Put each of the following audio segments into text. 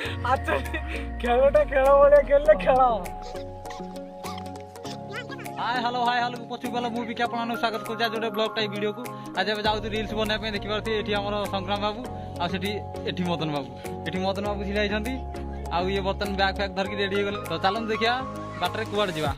अच्छा खेलटा खेल भाई खेलले खेल। हाय हेलो पछु गला मु भी आपन स्वागत कर जोटे ब्लॉग टाइप वीडियो को आज एबे जाउ रील्स बना पे देखि पारथि एठी हमर संग्राम बाबू आ सेठी एठी मदन बाबू छिला आइछंती आ ये बर्तन बैग फैग धर के रेडी हो गले। तो चलन देखिया बाटरे कुआड जीवा।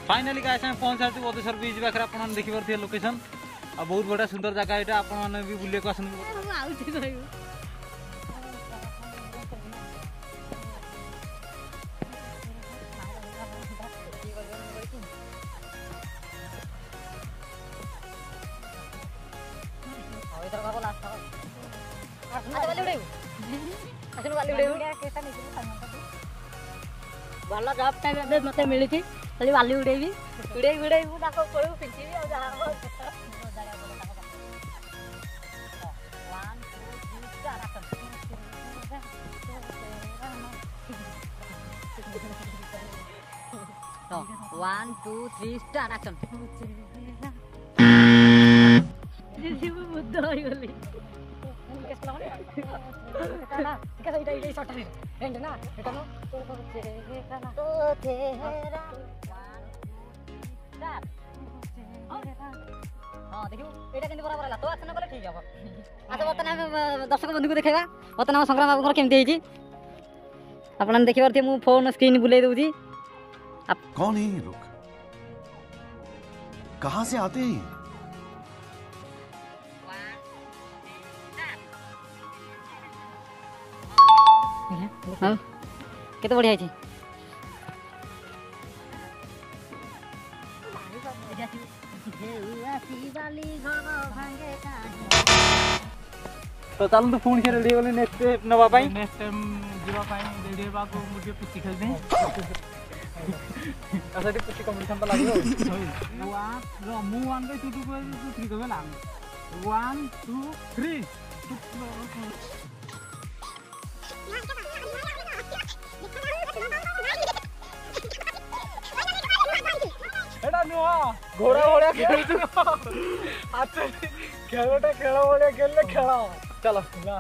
फाइनली गाइस हम पहुंच साथी बदेश्वर बीच पाखरे आपन देखि परथि लोकेशन आ बहुत बड़ा सुंदर जगह एटा आपन माने भी बुले को आसन आउथि कहू इधर बाबू लास्ट आ वाली उड़े आसन वाली उड़े केटा निकल भला जॉब टाइम एबे मते मिली थी खाली वाली उड़ेबी उड़े मु ताको पळू पिंचीबी आ जा 1 2 3 स्टार्ट एक्शन जी वो बुद्ध होई गली कैसा इडा शॉट है एंड ना एटा नो तो तेरा हां देखियो एटा केंदी बराबर हला तो एक्शन करे ठीक है। अच्छा बतन दर्शक बंधु को देखेबा बतन संग्राम बाबू केमती हेजी आपन देखि परथि मु फोन स्क्रीन बुले दउजी। आप कौन है ये लोग, कहां से आते हैं? हां केते बढ़िया है तो चल तो फोन से रेडी होले नेक्स्ट स्टेप नवा पाई नेक्स्ट टाइम जीवा पाई रेडी बा को मुझे पुची खेल दे अच्छा दी पुची कंपटीशन तो लागियो रो मु 1 बाय 2 2 बाय 2 3 कहला 1 2 3 एडा नुआ घोड़ा घोड़ा खेल तू अच्छा खेलटा खेल बोले खेलले खेला चलो ना।